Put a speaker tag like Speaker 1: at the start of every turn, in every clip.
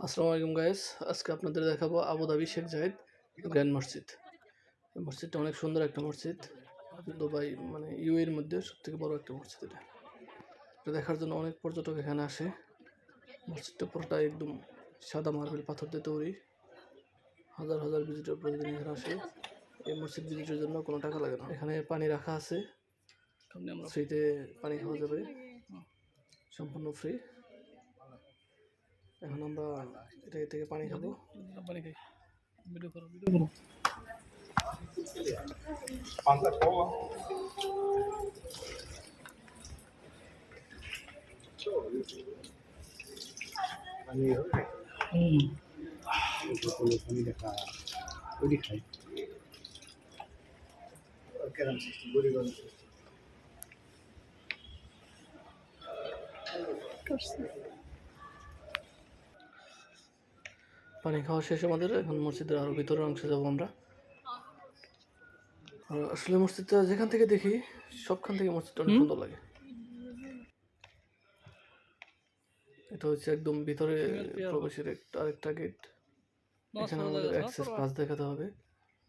Speaker 1: আসসালামু আলাইকুম গাইস, আজকে আপনাদের দেখাবো আবুধাবি শেখ জায়েদ গ্র্যান্ড মসজিদ। এই মসজিদটা অনেক সুন্দর একটা মসজিদ। দুবাই মানে ইউএর মধ্যে সবথেকে বড় একটা মসজিদ। এটা দেখার জন্য অনেক পর্যটক এখানে আসে। মসজিদটা পুরোটা একদম সাদা মার্বেল পাথর দিয়ে তৈরি। হাজার হাজার ভিজিটর প্রতিদিন এখানে আসে। এই মসজিদ ভিজিটের জন্য কোনো টাকা লাগে না। এখানে পানি রাখা আছে, ফ্রিতে পানি খাওয়া যাবে, সম্পূর্ণ ফ্রি। এখন আমরা এটা থেকে পানি খাবো। পানি খাই, ভিডিও করো, ভিডিও করো।
Speaker 2: Panta cola. পানি হবে পানি দেখা ওই খাই কেরাম সিস্টেম গরিব
Speaker 1: পানি খাওয়া শেষ আমাদের। এখন মসজিদের আরো ভিতরের অংশে যাবো আমরা। আর আসলে মসজিদটা যেখান থেকে দেখি সবখান থেকে মসজিদটা অনেক সুন্দর লাগে। এটা হচ্ছে একদম ভিতরে প্রবেশের আরেকটা গেট। এখানে আমাদের অ্যাক্সেস পাস দেখাতে হবে।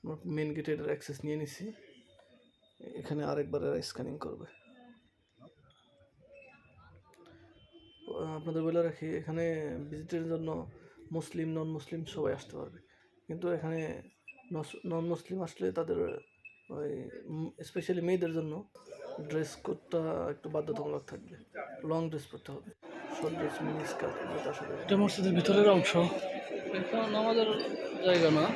Speaker 1: আমরা মেন গেটের অ্যাক্সেস নিয়ে নিছি। এখানে আরেকবার স্ক্যানিং করবে। আপনাদের বলে রাখি, এখানে ভিজিটের জন্য মুসলিম নন মুসলিম সবাই আসতে পারবে, কিন্তু এখানে নন মুসলিম আসলে তাদের ওই স্পেশালি মেয়েদের জন্য ড্রেস কোডটা একটু বাধ্যতামূলক থাকবে। লং ড্রেস পরতে হবে, শর্ট ড্রেস, মিনি স্কার্ট এগুলো আসলে। এটা মসজিদের ভিতরের অংশ, এটা আমাদের জায়গা না।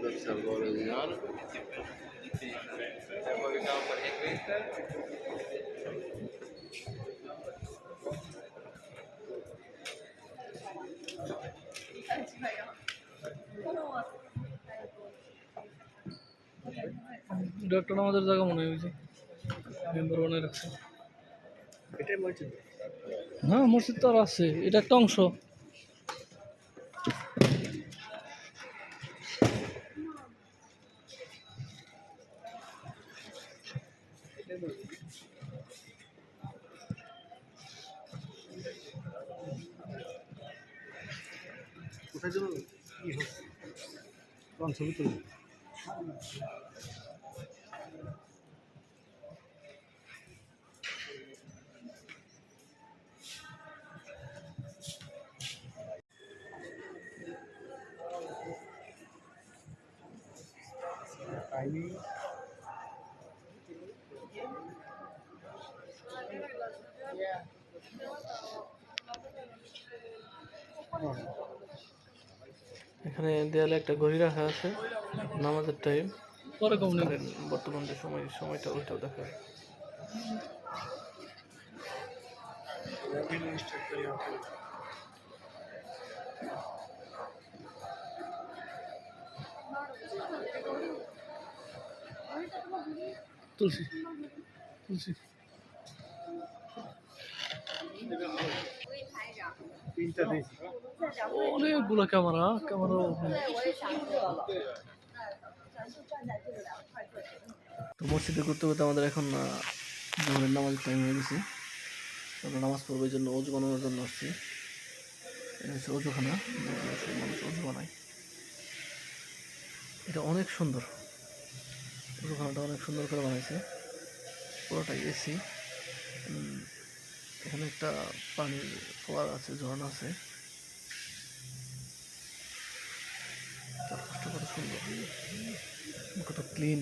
Speaker 2: That's a lot of dinner.
Speaker 1: এটা একটা আমাদের জায়গা মনে হয়েছে, মেম্বার বানায় রাখছে।
Speaker 2: এটাই মসজিদ।
Speaker 1: হ্যাঁ, মসজিদ তো আর আছে, এটা একটা অংশ।
Speaker 2: কোথায় যাবো কি হচ্ছে কোন ছবি তুলবো পাইনি
Speaker 1: এখানে দেয়ালে একটা ঘড়ি রাখা আছে, নামাজের টাইম। পরে কম নেবেন, বর্তমান যে সময়টা ওইটাও দেখা। তুলসী তুলসী
Speaker 2: তিনটা দিয়েছি
Speaker 1: অনেকগুলো ক্যামেরা। তো মসজিদে ঘুরতে ঘুরতে আমাদের এখন জোহরের নামাজের টাইম হয়ে গেছে। আমরা নামাজ পড়বার জন্য অজু বানানোর জন্য আসছি। এটা হচ্ছে অজুখানা, সব মানুষ অজু বানায়। এটা অনেক সুন্দর, অজুখানাটা অনেক সুন্দর করে বানাইছে, পুরোটাই এসি। এখানে একটা পানির ফোয়ারা আছে, ঝর্ণা আছে, চারপাশটা কত সুন্দর, কত ক্লিন।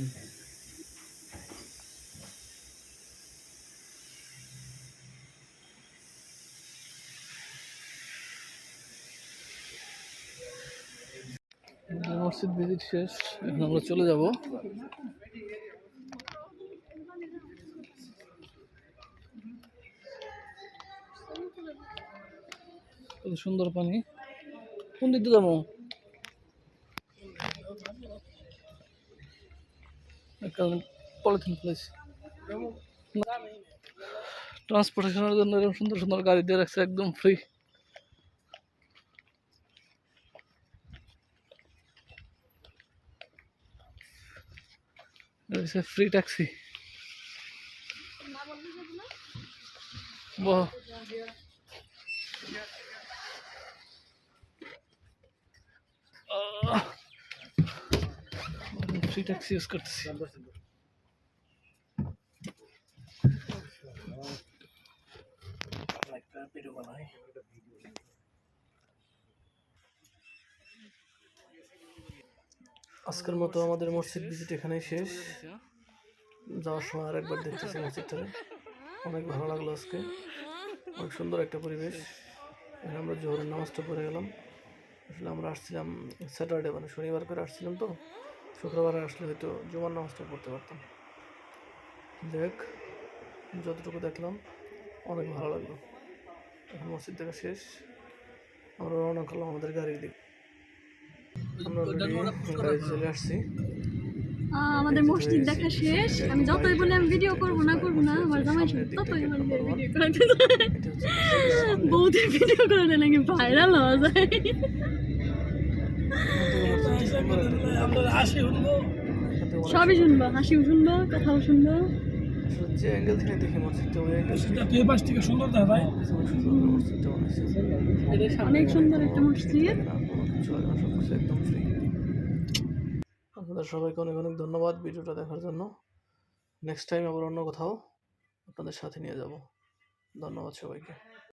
Speaker 1: মসজিদ ভিজিট শেষ, এখন আমরা চলে যাব। কত সুন্দর পানি, কোন দিক দিয়ে যাবো? পলিথিন ফেলেছি ট্রান্সপোর্টেশনের জন্য এরকম সুন্দর সুন্দর গাড়ি দিয়ে রাখছে একদম ফ্রি। Free taxi. বাহ, ফ্রি ট্যাক্সি ইউজ করতেছি। আজকের মতো আমাদের মসজিদ ভিজিট এখানেই শেষ। যাওয়ার সময় আরেকবার দেখতেছি মসজিদটা, অনেক ভালো লাগলো আজকে, অনেক সুন্দর একটা পরিবেশ। এখানে আমরা জোহরের নামাজটা পড়ে গেলাম। আসলে আমরা আসছিলাম স্যাটারডে মানে শনিবার করে আসছিলাম, তো শুক্রবারে আসলে হয়তো জুমার নামাজটা পড়তে পারতাম। দেখ যতটুকু দেখলাম অনেক ভালো লাগলো। এখন মসজিদ দেখা শেষ, আমরা রওনা করলাম আমাদের গাড়ির দিকে। আমরা গাড়ি চলে আসছি।
Speaker 3: আমাদের মসজিদ দেখা শেষ। আমি যতই বলি আমি ভিডিও করবো না আমার জামাই ততই ভিডিও করাতে বউদের ভিডিও করলে নাকি ভাইরাল হওয়া যায়। সবই শুনবো, হাসিও শুনবো, কথাও শুনবো।
Speaker 1: যে অ্যাঙ্গেল থেকে দেখি মসজিদটা ওই
Speaker 2: মসজিদটা তো এই পাশ থেকে সুন্দর দেখা যায়।
Speaker 3: অনেক সুন্দর একটা মসজিদ।
Speaker 1: একদম ফ্রি। আপনাদের সবাইকে অনেক অনেক ধন্যবাদ ভিডিওটা দেখার জন্য। নেক্সট টাইম আবার অন্য কোথাও আপনাদের সাথে নিয়ে যাব। ধন্যবাদ সবাইকে।